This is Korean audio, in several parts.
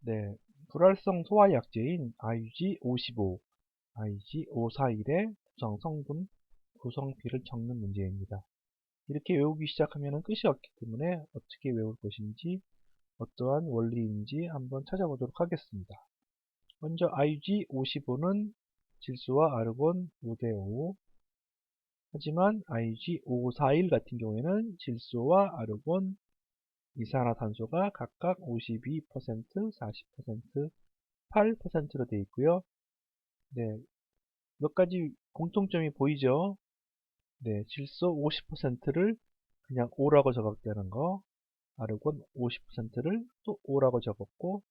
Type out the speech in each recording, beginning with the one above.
네, 불활성 소화약제인 IUG55, IG541의 구성 성분, 구성비를 적는 문제입니다. 이렇게 외우기 시작하면 끝이 없기 때문에 어떻게 외울 것인지, 어떠한 원리인지 한번 찾아보도록 하겠습니다. 먼저 IUG55는 질소와 아르곤 5대5, 하지만 IG541 같은 경우에는 질소와 아르곤, 이산화탄소가 각각 52%, 40%, 8%로 되어 있고요. 네, 몇 가지 공통점이 보이죠? 네, 질소 50%를 그냥 O라고 적었다는 거, 아르곤 50%를 또 O라고 적었고,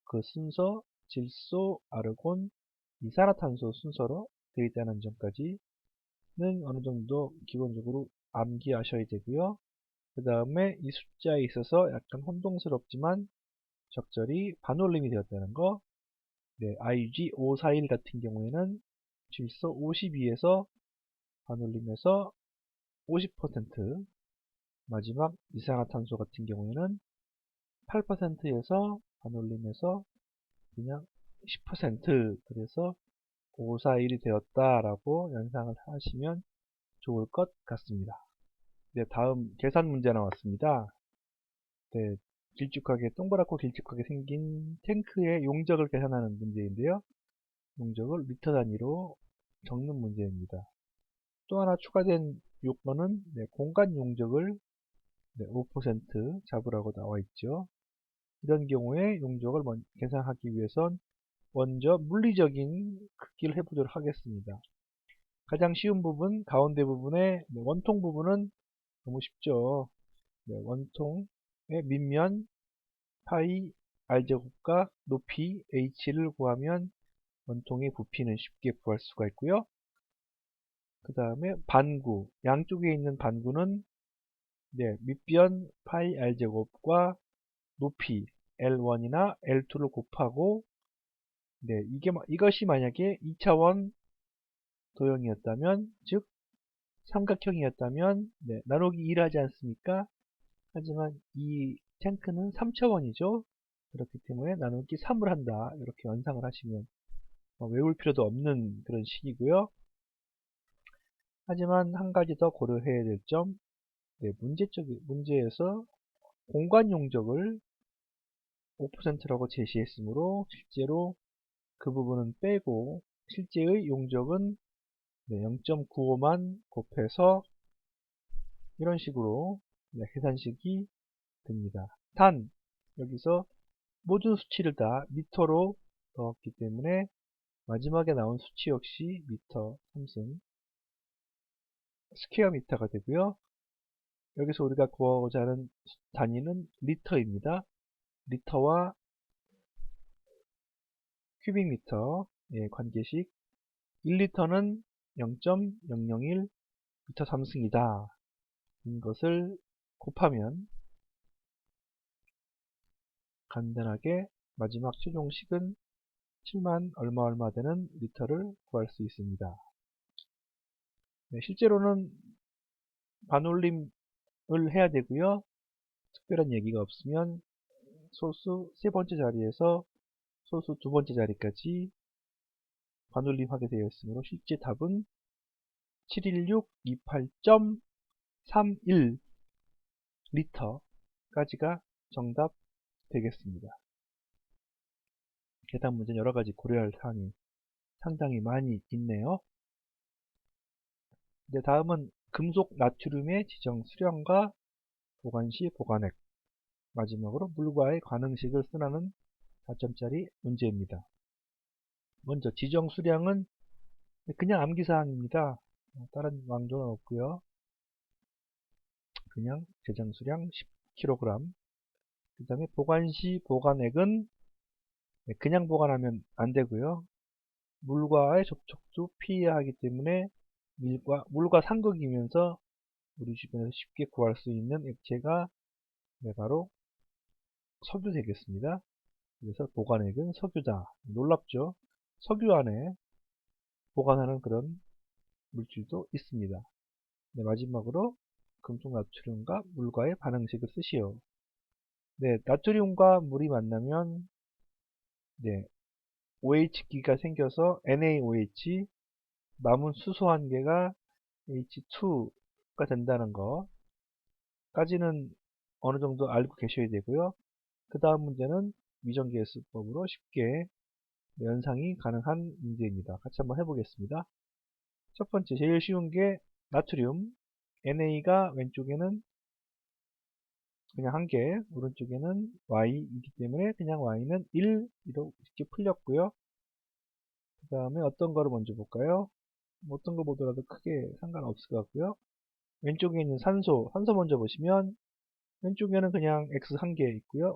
그 순서 질소, 아르곤, 이산화탄소 순서로 되어 있다는 점까지는 어느 정도 기본적으로 암기하셔야 되고요. 그 다음에 이 숫자에 있어서 약간 혼동스럽지만 적절히 반올림이 되었다는 거. 네, IG541 같은 경우에는 질소 52에서 반올림해서 50%, 마지막 이산화탄소 같은 경우에는 8%에서 반올림해서 그냥 10%, 그래서 541이 되었다라고 연상을 하시면 좋을 것 같습니다. 네, 다음 계산 문제 나왔습니다. 네, 동그랗고 길쭉하게 생긴 탱크의 용적을 계산하는 문제인데요. 용적을 리터 단위로 적는 문제입니다. 또 하나 추가된 요건은 공간 용적을 5% 잡으라고 나와 있죠. 이런 경우에 용적을 계산하기 위해선 먼저 물리적인 크기를 해보도록 하겠습니다. 가장 쉬운 부분, 가운데 부분의 원통 부분은 너무 쉽죠. 원통의 밑면 파이 r제곱과 높이 h를 구하면 원통의 부피는 쉽게 구할 수가 있고요. 그 다음에 반구, 양쪽에 있는 반구는 밑변 파이 r제곱과 높이 L1이나 L2를 곱하고 이것이 만약에 2차원 도형이었다면, 즉 삼각형이었다면 나누기 1 하지 않습니까? 하지만 이 탱크는 3차원이죠. 그렇기 때문에 나누기 3을 한다. 이렇게 연상을 하시면 외울 필요도 없는 그런 식이고요. 하지만 한 가지 더 고려해야 될 점, 문제에서 공간 용적을 5%라고 제시했으므로 실제로 그 부분은 빼고 실제의 용적은 0.95만 곱해서 이런 식으로 계산식이 됩니다. 단 여기서 모든 수치를 다 미터로 넣었기 때문에 마지막에 나온 수치 역시 미터 3승 스퀘어 미터가 되고요. 여기서 우리가 구하고자 하는 단위는 리터입니다. 리터와 큐빅미터의 관계식 1리터는 0.001 미터 3승이다. 이것을 곱하면 간단하게 마지막 최종식은 7만 얼마 되는 리터를 구할 수 있습니다. 실제로는 반올림을 해야 되고요. 특별한 얘기가 없으면 소수 세 번째 자리에서 소수 두 번째 자리까지 반올림 하게 되어 있으므로 실제 답은 71628.31 리터까지가 정답 되겠습니다. 계산 문제는 여러가지 고려할 사항이 상당히 많이 있네요. 이제 다음은 금속 나트륨의 지정 수량과 보관시 보관액, 마지막으로 물과의 관응식을 쓰라는 4점짜리 문제입니다. 먼저 지정 수량은 그냥 암기사항입니다. 다른 왕조는 없고요. 그냥 제정 수량 10kg. 그 다음에 보관시 보관액은 그냥 보관하면 안 되고요. 물과의 접촉도 피해야 하기 때문에 물과 상극이면서 우리 주변에서 쉽게 구할 수 있는 액체가 바로 석유 되겠습니다. 그래서 보관액은 석유다. 놀랍죠? 석유 안에 보관하는 그런 물질도 있습니다. 마지막으로 금속 나트륨과 물과의 반응식을 쓰시오. 나트륨과 물이 만나면 네, OH기가 생겨서 NaOH, 남은 수소 한 개가 H2가 된다는 거까지는 어느 정도 알고 계셔야 되고요. 그 다음 문제는 위전계수법으로 쉽게 연상이 가능한 문제입니다. 같이 한번 해보겠습니다. 첫 번째, 제일 쉬운 게 나트륨. NA가 왼쪽에는 그냥 한 개, 오른쪽에는 Y이기 때문에 그냥 Y는 1 이렇게 풀렸고요. 그 다음에 어떤 거를 먼저 볼까요? 어떤 거 보더라도 크게 상관없을 것 같고요. 왼쪽에 있는 산소 먼저 보시면 왼쪽에는 그냥 X 한 개 있고요.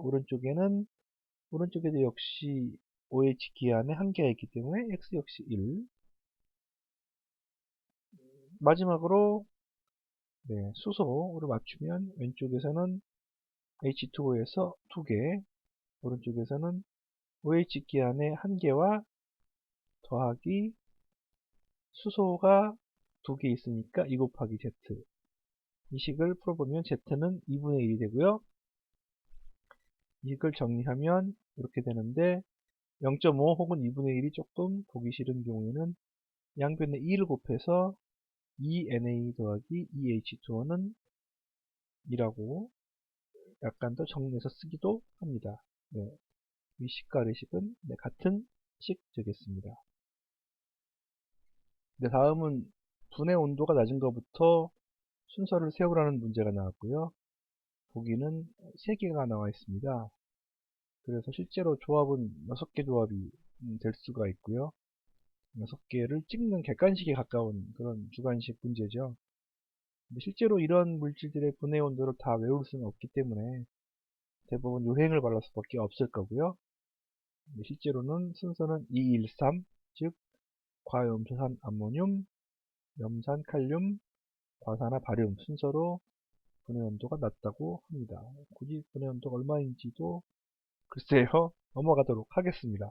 오른쪽에도 역시 OH 기안에 한 개가 있기 때문에 X 역시 1. 마지막으로 네, 수소를 맞추면 왼쪽에서는 H2O에서 2개, 오른쪽에서는 OH 기안에 한 개와 더하기 수소가 2개 있으니까 2 곱하기 Z. 이 식을 풀어보면 Z는 2분의 1이 되고요. 이걸 정리하면 이렇게 되는데 0.5 혹은 2분의 1이 조금 보기 싫은 경우에는 양변에 2를 곱해서 2Na 더하기 2H2O는 2라고 약간 더 정리해서 쓰기도 합니다. 네, 위식과 아래식은 네, 같은 식 되겠습니다. 네, 다음은 분해 온도가 낮은 것부터 순서를 세우라는 문제가 나왔고요. 보기는 3개가 나와 있습니다. 그래서 실제로 조합은 6개 조합이 될 수가 있고요. 6개를 찍는 객관식에 가까운 그런 주관식 문제죠. 근데 실제로 이런 물질들의 분해 온도를 다 외울 수는 없기 때문에 대부분 요행을 발라서 밖에 없을 거고요. 실제로는 순서는 213, 즉 과염소산 암모늄, 염산 칼륨, 과산화 바륨 순서로 분해 온도가 낮다고 합니다. 굳이 분해 온도가 얼마인지도 글쎄요, 넘어가도록 하겠습니다.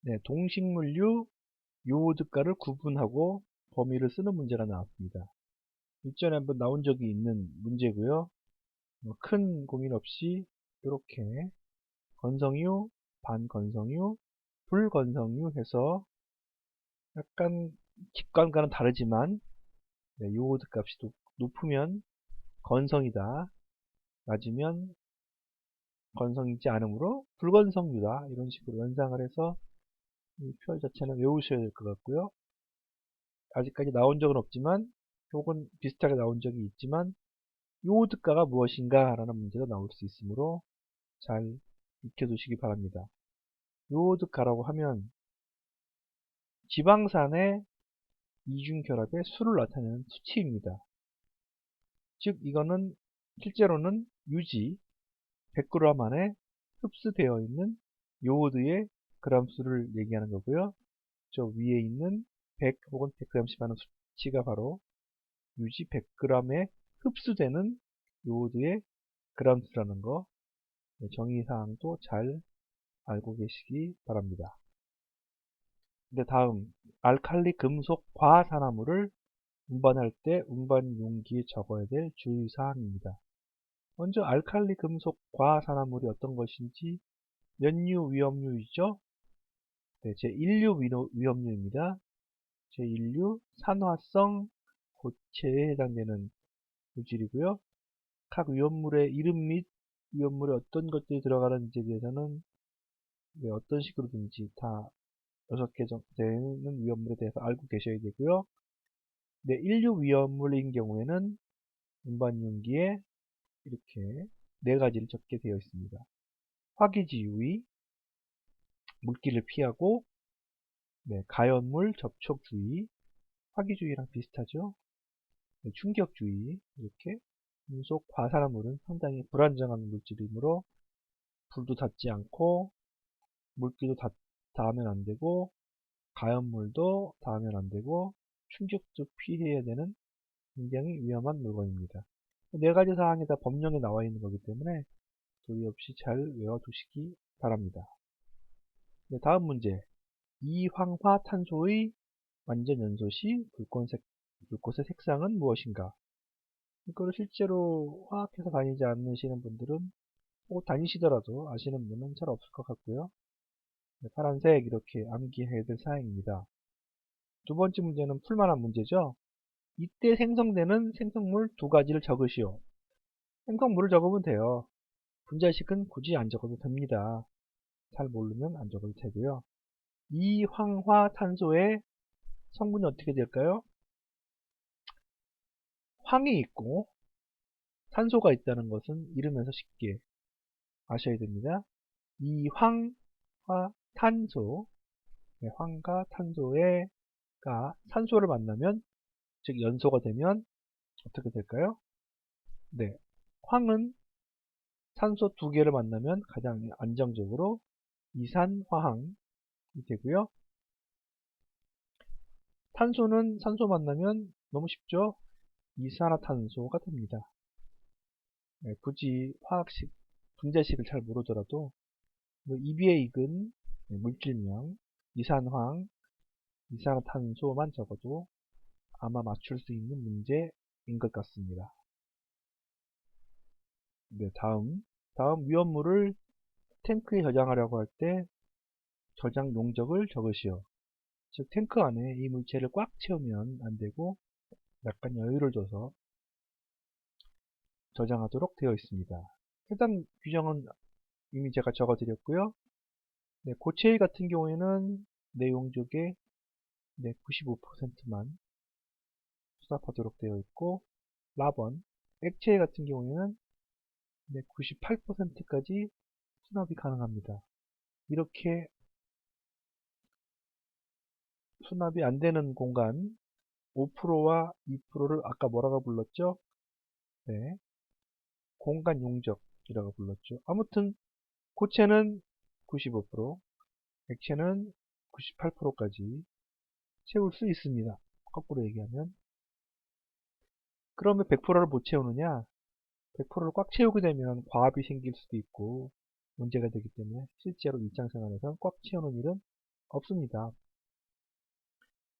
네, 동식물류 요오드가를 구분하고 범위를 쓰는 문제가 나왔습니다. 일전에 한번 나온 적이 있는 문제고요. 큰 고민 없이 이렇게 건성유, 반건성유, 불건성유 해서 약간 직관과는 다르지만 요오드 값이 높으면 건성이다, 낮으면 건성이지 않으므로 불건성유다, 이런 식으로 연상을 해서 이 표 자체는 외우셔야 될 것 같고요. 아직까지 나온 적은 없지만 혹은 비슷하게 나온 적이 있지만 요오드가가 무엇인가 라는 문제가 나올 수 있으므로 잘 익혀두시기 바랍니다. 요오드가라고 하면 지방산의 이중결합의 수를 나타내는 수치입니다. 즉 이거는 실제로는 유지 100g 안에 흡수되어 있는 요오드의 그람수를 얘기하는 거고요. 저 위에 있는 100 혹은 100g씩 하는 수치가 바로 유지 100g에 흡수되는 요오드의 그람수라는 거, 정의사항도 잘 알고 계시기 바랍니다. 네, 다음 알칼리 금속 과산화물을 운반할 때 운반 용기에 적어야 될 주의사항입니다. 먼저 알칼리 금속 과산화물이 어떤 것인지 연유 위험류이죠. 네, 제1류 위험류입니다. 제1류 산화성 고체에 해당되는 물질이고요. 각 위험물의 이름 및 위험물에 어떤 것들이 들어가는지에 대해서는 어떤 식으로든지 다 6개 되는 위험물에 대해서 알고 계셔야 되고요. 네, 1류 위험물인 경우에는 운반 용기에 이렇게 4가지를 적게 되어 있습니다. 화기지 유의, 물기를 피하고, 가연물 접촉 주의, 화기주의랑 비슷하죠. 충격주의, 이렇게 금속 과산화물은 상당히 불안정한 물질이므로 불도 닿지 않고 물기도 닿으면 안 되고 가연물도 닿으면 안 되고 충격도 피해야 되는 굉장히 위험한 물건입니다. 4가지 사항이 다 법령에 나와 있는 거기 때문에 도리 없이 잘 외워두시기 바랍니다. 네, 다음 문제. 이황화탄소의 완전 연소 시 불꽃의 색상은 무엇인가? 이거를 실제로 화학회사 다니지 않으시는 분들은 다니시더라도 아시는 분은 잘 없을 것 같고요. 네, 파란색 이렇게 암기해야 될 사항입니다. 두 번째 문제는 풀만한 문제죠. 이때 생성되는 생성물 두 가지를 적으시오. 생성물을 적으면 돼요. 분자식은 굳이 안 적어도 됩니다. 잘 모르면 안 적어도 되고요. 이황화탄소의 성분이 어떻게 될까요? 황이 있고 탄소가 있다는 것은 이름에서 쉽게 아셔야 됩니다. 이황화탄소, 네, 황과 탄소가 산소를 만나면, 즉 연소가 되면 어떻게 될까요? 네, 황은 산소 두 개를 만나면 가장 안정적으로 이산화황이 되고요. 탄소는 산소 만나면 너무 쉽죠? 이산화탄소가 됩니다. 네, 굳이 화학식, 분자식을 잘 모르더라도 이비에 익은 물질명, 이산황, 이산화탄소만 적어도 아마 맞출 수 있는 문제인 것 같습니다. 네, 다음 위험물을 탱크에 저장하려고 할 때 저장 용적을 적으시오. 즉 탱크 안에 이 물체를 꽉 채우면 안 되고 약간 여유를 둬서 저장하도록 되어 있습니다. 해당 규정은 이미 제가 적어 드렸고요. 네, 고체의 같은 경우에는 내용적의 95%만 수납하도록 되어 있고, 라번, 액체 같은 경우에는 98%까지 수납이 가능합니다. 이렇게 수납이 안 되는 공간 5%와 2%를 아까 뭐라고 불렀죠? 네, 공간 용적이라고 불렀죠. 아무튼 고체는 95%, 액체는 98%까지 채울 수 있습니다. 거꾸로 얘기하면. 그러면 100%를 못 채우느냐? 100%를 꽉 채우게 되면 과합이 생길 수도 있고 문제가 되기 때문에 실제로 일상생활에서 꽉 채우는 일은 없습니다.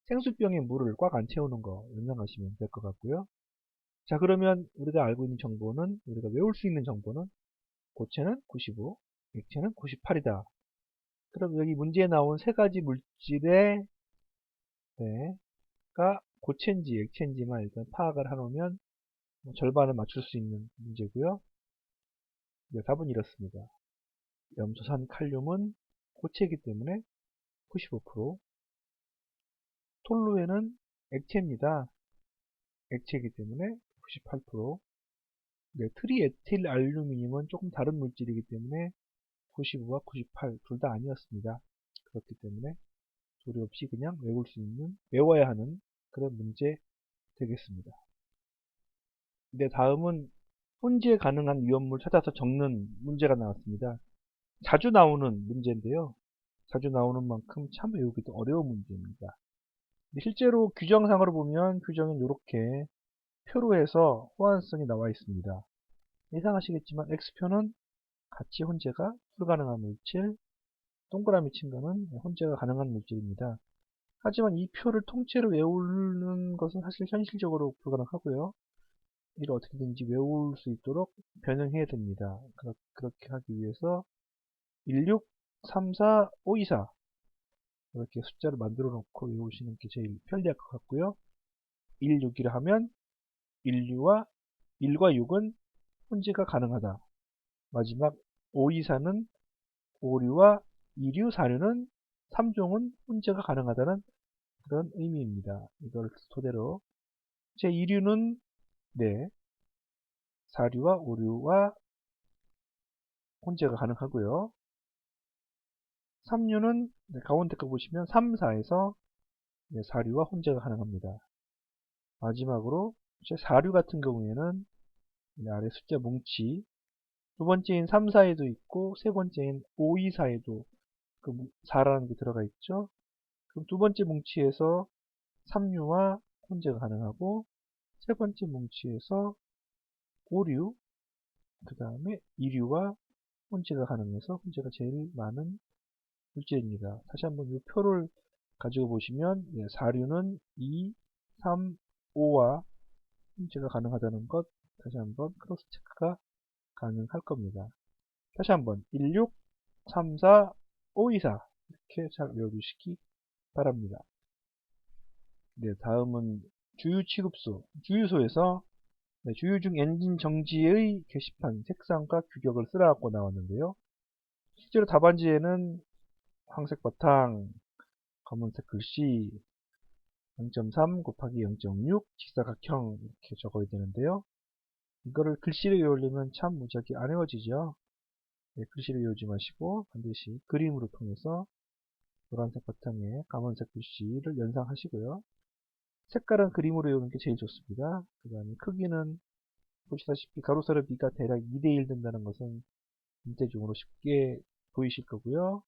생수병에 물을 꽉 안 채우는 거 연상하시면 될 것 같고요. 자, 그러면 우리가 알고 있는 정보는, 우리가 외울 수 있는 정보는 고체는 95, 액체는 98이다. 그럼 여기 문제에 나온 세 가지 물질의 가 고체인지 액체인지만 일단 파악을 해놓으면 절반을 맞출 수 있는 문제고요. 네, 답은 이렇습니다. 염소산 칼륨은 고체이기 때문에 95%, 톨루에는 액체입니다. 액체이기 때문에 98%, 네, 트리에틸 알루미늄은 조금 다른 물질이기 때문에 95와 98 둘 다 아니었습니다. 그렇기 때문에 조리 없이 그냥 외울 수 있는, 외워야 하는 그런 문제 되겠습니다. 네, 다음은 혼재 가능한 위험물 찾아서 적는 문제가 나왔습니다. 자주 나오는 문제인데요. 자주 나오는 만큼 참 외우기도 어려운 문제입니다. 실제로 규정상으로 보면 규정은 이렇게 표로 해서 호환성이 나와 있습니다. 예상하시겠지만 X표는 같이 혼재가 불가능한 물질, 동그라미 친 거는 혼재가 가능한 물질입니다. 하지만 이 표를 통째로 외우는 것은 사실 현실적으로 불가능하고요. 이를 어떻게든지 외울 수 있도록 변형해야 됩니다. 그렇게 하기 위해서 16, 34, 524 이렇게 숫자를 만들어 놓고 외우시는 게 제일 편리할 것 같고요. 1, 6이라 하면 1과 6은 혼재가 가능하다. 마지막 524는 5류와 2류, 4류는 3종은 혼재가 가능하다는 그런 의미입니다. 이걸 토대로 제 2류는 4류와 5류와 혼재가 가능하고요. 3류는 가운데 거 보시면 3, 4에서 4류와 혼재가 가능합니다. 마지막으로 제 4류 같은 경우에는 아래 숫자 뭉치 두 번째인 3, 4에도 있고 세 번째인 5, 2, 4에도 그 4라는 게 들어가 있죠. 그럼 두 번째 뭉치에서 3류와 혼재가 가능하고 세 번째 뭉치에서 5류 그 다음에 2류와 혼재가 가능해서 혼재가 제일 많은 물질입니다. 다시 한번 이 표를 가지고 보시면 4류는 2, 3, 5와 혼재가 가능하다는 것 다시 한번 크로스 체크가 가능할 겁니다. 다시 한번 16, 34, 524 이렇게 잘 외워주시기 바랍니다. 네, 다음은 주유 취급소, 주유소에서 주유 중 엔진 정지의 게시판, 색상과 규격을 쓰라고 나왔는데요. 실제로 답안지에는 황색 바탕, 검은색 글씨, 0.3 곱하기 0.6 직사각형 이렇게 적어야 되는데요. 이거를 글씨를 외우려면 참 무지하게 안 외워지죠. 네, 글씨를 외우지 마시고 반드시 그림으로 통해서 노란색 바탕에 검은색 글씨를 연상하시고요. 색깔은 그림으로 외우는 게 제일 좋습니다. 그 다음에 크기는 보시다시피 가로 세로 비가 대략 2대1 된다는 것은 문제적으로 쉽게 보이실 거고요.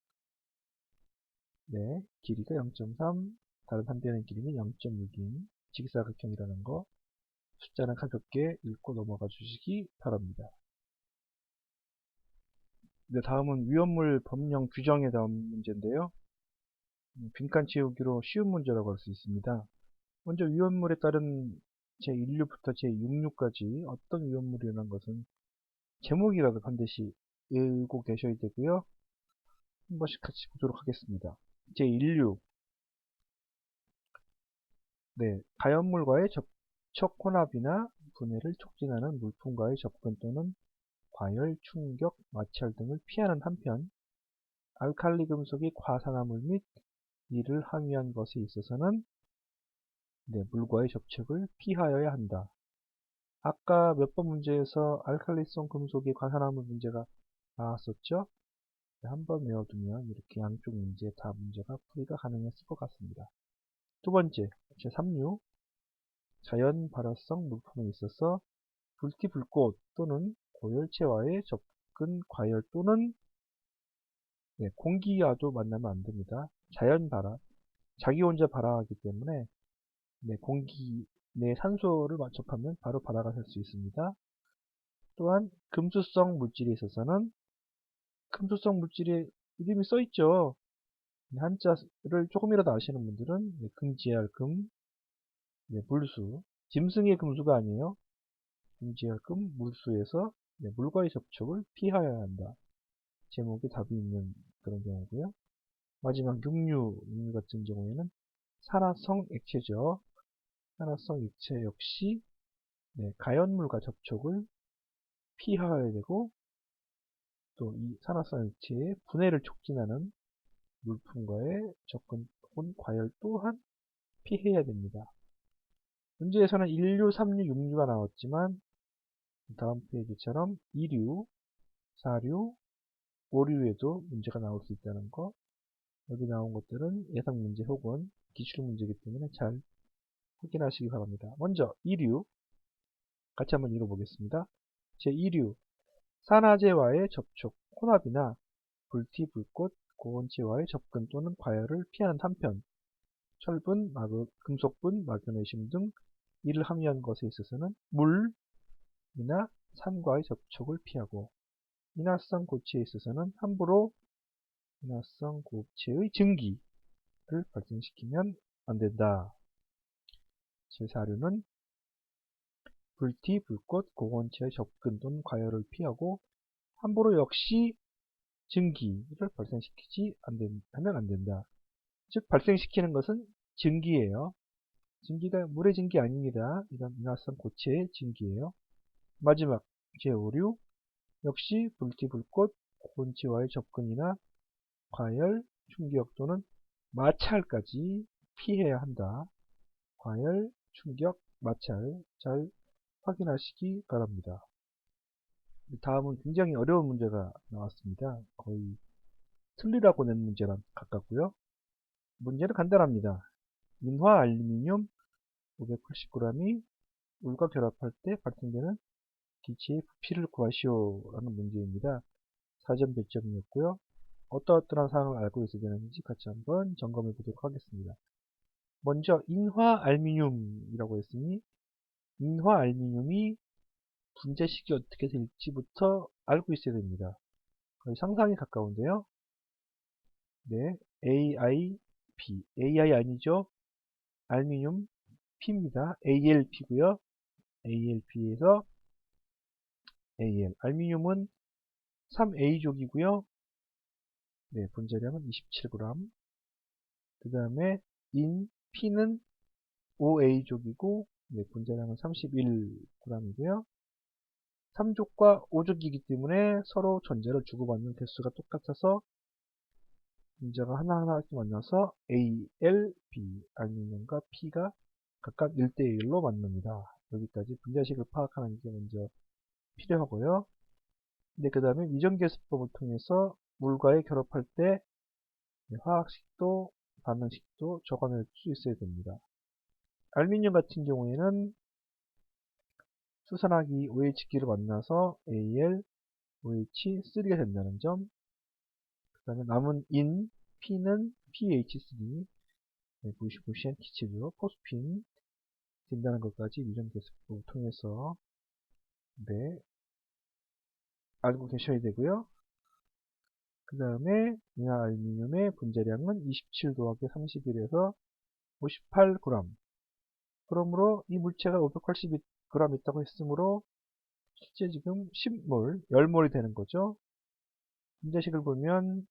네, 길이가 0.3, 다른 한변의 길이는 0.6인 직사각형이라는 거 숫자는 가볍게 읽고 넘어가 주시기 바랍니다. 네, 다음은 위험물 법령 규정에 대한 문제인데요. 빈칸 채우기로 쉬운 문제라고 할 수 있습니다. 먼저 위험물에 따른 제1류부터 제6류까지 어떤 위험물이라는 것은 제목이라도 반드시 읽고 계셔야 되고요. 한 번씩 같이 보도록 하겠습니다. 제1류, 네, 가연물과의 접촉 혼합이나 분해를 촉진하는 물품과의 접근 또는 과열, 충격, 마찰 등을 피하는 한편 알칼리 금속이 과산화물 및 이를 함유한 것에 있어서는 네, 물과의 접촉을 피하여야 한다. 아까 몇 번 문제에서 알칼리성 금속이 과산화물 문제가 나왔었죠? 네, 한번 외워두면 이렇게 양쪽 문제 다 문제가 풀이가 가능했을 것 같습니다. 두 번째, 제3류 자연 발화성 물품에 있어서 불티, 불꽃 또는 고열체와의 접근, 과열 또는 네, 공기와도 만나면 안 됩니다. 자연 발화, 자기 혼자 발화하기 때문에 네, 공기 내 산소를 접하면 바로 발화가 될 수 있습니다. 또한 금수성 물질에 있어서는 금수성 물질에 이름이 써 있죠. 한자를 조금이라도 아시는 분들은 네, 금지할 금, 네, 물수, 짐승의 금수가 아니에요. 금지할 금, 물수에서 네, 물과의 접촉을 피하여야 한다. 제목에 답이 있는 그런 경우고요. 마지막 육류 같은 경우에는 산화성 액체죠. 산화성 액체 역시 네, 가연물과 접촉을 피하여야 되고 또 이 산화성 액체의 분해를 촉진하는 물품과의 접근 혹은 과열 또한 피해야 됩니다. 문제에서는 1류, 3류, 6류가 나왔지만 다음 페이지처럼 2류, 4류, 5류에도 문제가 나올 수 있다는 거 여기 나온 것들은 예상 문제 혹은 기출 문제이기 때문에 잘 확인하시기 바랍니다. 먼저 2류 같이 한번 읽어보겠습니다. 제2류 산화제와의 접촉, 혼합이나 불티, 불꽃, 고온체와의 접근 또는 과열을 피하는 한편 철분, 금속분, 마그네슘 등 이를 함유한 것에 있어서는 물이나 산과의 접촉을 피하고 인화성 고체에 있어서는 함부로 인화성 고체의 증기를 발생시키면 안 된다. 제4류는 불티, 불꽃, 고온체의 접근 또는 과열을 피하고 함부로 역시 증기를 발생시키지 하면 안 된다. 즉 발생시키는 것은 증기예요. 증기가 물의 증기 아닙니다. 이건 인화성 고체의 증기예요. 마지막 제5류 역시 불티, 불꽃, 고온체와의 접근이나 과열, 충격 또는 마찰까지 피해야 한다. 과열, 충격, 마찰 잘 확인하시기 바랍니다. 다음은 굉장히 어려운 문제가 나왔습니다. 거의 틀리라고 낸 문제랑 가깝고요. 문제는 간단합니다. 인화 알루미늄 580g이 물과 결합할 때 발생되는 기체의 부피를 구하시오 라는 문제입니다. 4점 배점이었고요. 어떠한 사항을 알고 있어야 되는지 같이 한번 점검해 보도록 하겠습니다. 먼저 인화 알루미늄이라고 했으니 인화 알루미늄이 분자식이 어떻게 될지부터 알고 있어야 됩니다. 거의 상상에 가까운데요. 네, AIP, AI 아니죠? 알루미늄 P입니다. ALP고요. ALP에서 AL, 알루미늄은 3A족이고요. 네, 분자량은 27g. 그 다음에 인 P는 5A족이고, 네, 분자량은 31g이고요. 3족과 5족이기 때문에 서로 전자를 주고받는 개수가 똑같아서 분자가 하나하나 이렇게 만나서 A, L, B, 알루미늄과 P가 각각 1대1로 만납니다. 여기까지 분자식을 파악하는 게 먼저 필요하고요. 근데 그 다음에 위전계수법을 통해서 물과의 결합할 때 화학식도 반응식도 적어낼 수 있어야 됩니다. 알루미늄 같은 경우에는 수산화기 OH기를 만나서 Al, OH3가 된다는 점, 그 다음에 남은 인, P는 PH3, 무시무시한 기체죠. 포스핀 된다는 것까지 위전계수법을 통해서 네, 알고 계셔야 되고요. 그 다음에 이나 알루미늄의 분자량은 27 더하기 31에서 58g. 그러므로 이 물체가 582g 있다고 했으므로 실제 지금 10몰, 10몰이 되는 거죠. 분자식을 보면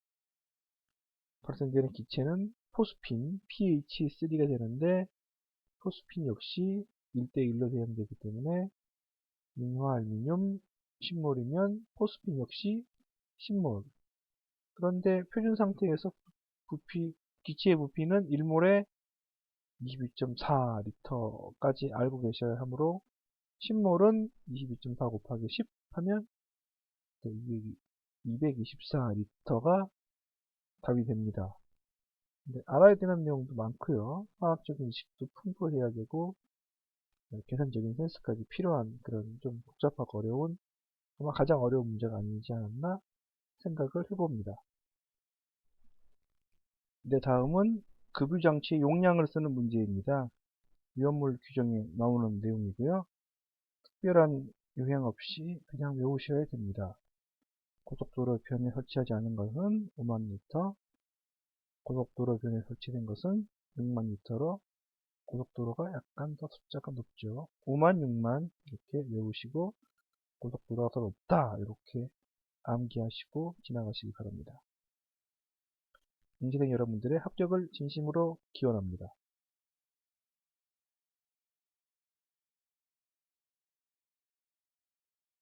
발생되는 기체는 포스핀, PH3가 되는데 포스핀 역시 1대1로 대응되기 때문에 민화 알루미늄 10몰이면 포스핀 역시 10몰. 그런데 표준 상태에서 기체의 부피는 1몰에 22.4리터까지 알고 계셔야 하므로 10몰은 22.4 곱하기 10 하면 224리터가 답이 됩니다. 근데 알아야 되는 내용도 많고요. 화학적인 지식도 풍부해야 되고 계산적인 센스까지 필요한 그런 좀 복잡하고 어려운 아마 가장 어려운 문제가 아니지 않았나 생각을 해봅니다. 네, 다음은 급유장치의 용량을 쓰는 문제입니다. 위험물 규정에 나오는 내용이고요. 특별한 요행 없이 그냥 외우셔야 됩니다. 고속도로 변에 설치하지 않은 것은 5만 리터, 고속도로 변에 설치된 것은 6만 리터로 고속도로가 약간 더 숫자가 높죠. 5만, 6만 이렇게 외우시고 고속도로가 더 높다 이렇게 암기하시고 지나가시기 바랍니다. 인지된 여러분들의 합격을 진심으로 기원합니다.